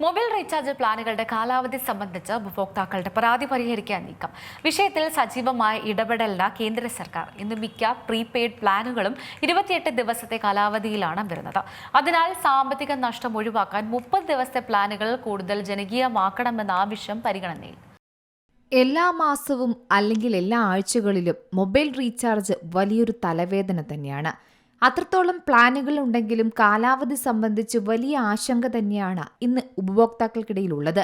Mobile recharge പ്ലാനുകളുടെ കാലാവധി സംബന്ധിച്ച് ഉപഭോക്താക്കളുടെ പരാതി പരിഹരിക്കാൻ നീക്കം. വിഷയത്തിൽ സജീവമായ ഇടപെടലിന് കേന്ദ്ര സർക്കാർ. ഇന്ന് മിക്ക പ്രീപെയ്ഡ് പ്ലാനുകളും 28 ദിവസത്തെ കാലാവധിയിലാണ് വരുന്നത്. അതിനാൽ സാമ്പത്തിക നഷ്ടം ഒഴിവാക്കാൻ 30 ദിവസത്തെ പ്ലാനുകൾ കൂടുതൽ ജനകീയമാക്കണമെന്ന ആവശ്യം പരിഗണനയിൽ. എല്ലാ മാസവും അല്ലെങ്കിൽ എല്ലാ ആഴ്ചകളിലും മൊബൈൽ റീചാർജ് വലിയൊരു തലവേദന തന്നെയാണ്. അത്രത്തോളം പ്ലാനുകൾ ഉണ്ടെങ്കിലും കാലാവധി സംബന്ധിച്ച് വലിയ ആശങ്ക തന്നെയാണ് ഇന്ന് ഉപഭോക്താക്കൾക്കിടയിലുള്ളത്.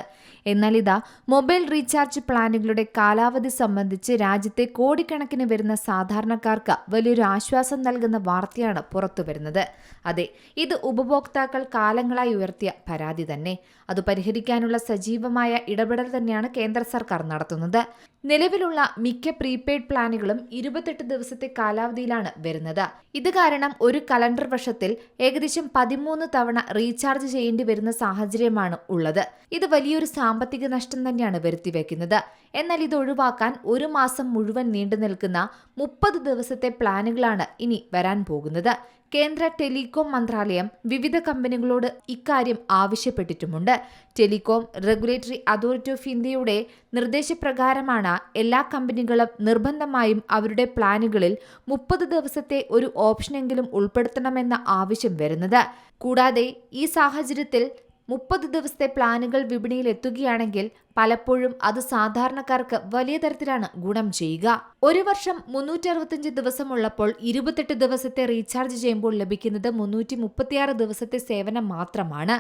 എന്നാൽ ഇതാ മൊബൈൽ റീചാർജ് പ്ലാനുകളുടെ കാലാവധി സംബന്ധിച്ച് രാജ്യത്തെ കോടിക്കണക്കിന് വരുന്ന സാധാരണക്കാർക്ക് വലിയൊരു ആശ്വാസം നൽകുന്ന വാർത്തയാണ് പുറത്തുവരുന്നത്. അതെ, ഇത് ഉപഭോക്താക്കൾ കാലങ്ങളായി ഉയർത്തിയ പരാതി തന്നെ. അത് പരിഹരിക്കാനുള്ള സജീവമായ ഇടപെടൽ തന്നെയാണ് കേന്ദ്ര സർക്കാർ നടത്തുന്നത്. നിലവിലുള്ള മിക്ക പ്രീപെയ്ഡ് പ്ലാനുകളും 28 ദിവസത്തെ കാലാവധിയിലാണ് വരുന്നത്. ഇത് കാരണം ഒരു കലണ്ടർ വർഷത്തിൽ ഏകദേശം 13 തവണ റീചാർജ് ചെയ്യേണ്ടി വരുന്ന സാഹചര്യമാണ് ഉള്ളത്. ഇത് വലിയൊരു സാമ്പത്തിക നഷ്ടം തന്നെയാണ് വരുത്തിവെക്കുന്നത്. എന്നാൽ ഇത് ഒഴിവാക്കാൻ ഒരു മാസം മുഴുവൻ നീണ്ടു നിൽക്കുന്ന 30 ദിവസത്തെ പ്ലാനുകളാണ് ഇനി വരാൻ പോകുന്നത്. കേന്ദ്ര ടെലികോം മന്ത്രാലയം വിവിധ കമ്പനികളോട് ഇക്കാര്യം ആവശ്യപ്പെട്ടിട്ടുമുണ്ട്. ടെലികോം റെഗുലേറ്ററി അതോറിറ്റി ഓഫ് ഇന്ത്യയുടെ നിർദ്ദേശപ്രകാരമാണ് എല്ലാ കമ്പനികളും നിർബന്ധമായും അവരുടെ പ്ലാനുകളിൽ 30 ദിവസത്തെ ഒരു ഓപ്ഷനെങ്കിലും ഉൾപ്പെടുത്തണമെന്ന ആവശ്യം വരുന്നത്. കൂടാതെ ഈ സാഹചര്യത്തിൽ 30 ദിവസത്തെ പ്ലാനുകൾ വിപണിയിൽ എത്തുകയാണെങ്കിൽ പലപ്പോഴും അത് സാധാരണക്കാർക്ക് വലിയ തരത്തിലാണ് ഗുണം ചെയ്യുക. ഒരു വർഷം 365 ദിവസമുള്ളപ്പോൾ 28 ദിവസത്തെ റീചാർജ് ചെയ്യുമ്പോൾ ലഭിക്കുന്നത് 336 ദിവസത്തെ സേവനം മാത്രമാണ്.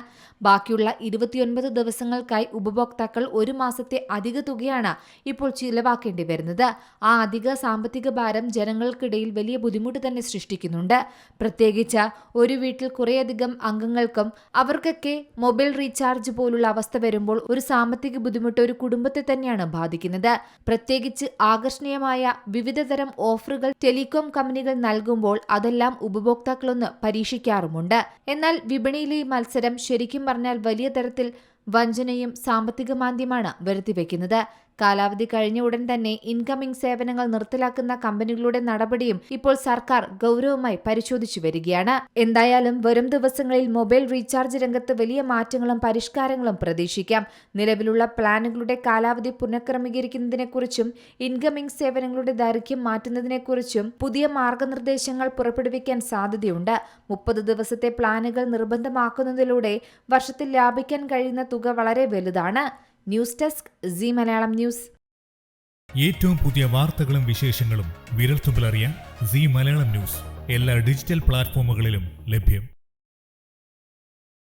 ബാക്കിയുള്ള 29 ദിവസങ്ങൾക്കായി ഉപഭോക്താക്കൾ ഒരു മാസത്തെ അധിക തുകയാണ് ഇപ്പോൾ ചിലവാക്കേണ്ടി വരുന്നത്. ആ അധിക സാമ്പത്തിക ഭാരം ജനങ്ങൾക്കിടയിൽ വലിയ ബുദ്ധിമുട്ട് തന്നെ സൃഷ്ടിക്കുന്നുണ്ട്. പ്രത്യേകിച്ച് ഒരു വീട്ടിൽ കുറേയധികം അംഗങ്ങൾക്കും അവർക്കൊക്കെ മൊബൈൽ റീചാർജ് പോലുള്ള അവസ്ഥ വരുമ്പോൾ ഒരു സാമ്പത്തിക ബുദ്ധിമുട്ട് ഒരു കുടുംബത്തെ തന്നെയാണ് ബാധിക്കുന്നത്. പ്രത്യേകിച്ച് ആകർഷണീയമായ വിവിധതരം ഓഫറുകൾ ടെലികോം കമ്പനികൾ നൽകുമ്പോൾ അതെല്ലാം ഉപഭോക്താക്കളൊന്ന് പരീക്ഷിക്കാറുമുണ്ട്. എന്നാൽ വിപണിയിലെ മത്സരം ശരിക്കും പറഞ്ഞാൽ വലിയ തരത്തിൽ വഞ്ചനയും സാമ്പത്തിക മാന്ദ്യമാണ് വരുത്തിവെക്കുന്നത്. കാലാവധി കഴിഞ്ഞ ഉടൻ തന്നെ ഇൻകമിംഗ് സേവനങ്ങൾ നിർത്തലാക്കുന്ന കമ്പനികളുടെ നടപടിയും ഇപ്പോൾ സർക്കാർ ഗൗരവമായി പരിശോധിച്ചു വരികയാണ്. എന്തായാലും വരും ദിവസങ്ങളിൽ മൊബൈൽ റീചാർജ് രംഗത്ത് വലിയ മാറ്റങ്ങളും പരിഷ്കാരങ്ങളും പ്രതീക്ഷിക്കാം. നിലവിലുള്ള പ്ലാനുകളുടെ കാലാവധി പുനഃക്രമീകരിക്കുന്നതിനെക്കുറിച്ചും ഇൻകമിംഗ് സേവനങ്ങളുടെ ദൈർഘ്യം മാറ്റുന്നതിനെക്കുറിച്ചും പുതിയ മാർഗനിർദ്ദേശങ്ങൾ പുറപ്പെടുവിക്കാൻ സാധ്യതയുണ്ട്. 30 ദിവസത്തെ പ്ലാനുകൾ നിർബന്ധമാക്കുന്നതിലൂടെ വർഷത്തിൽ ലാഭിക്കാൻ കഴിയുന്ന തുക വളരെ വലുതാണ്. News desk Zee Malayalam news. ഏറ്റവും പുതിയ വാർത്തകളും വിശേഷങ്ങളും വിരൽത്തുമ്പിലറിയാൻ സീ മലയാളം ന്യൂസ് എല്ലാ ഡിജിറ്റൽ പ്ലാറ്റ്ഫോമുകളിലും ലഭ്യം.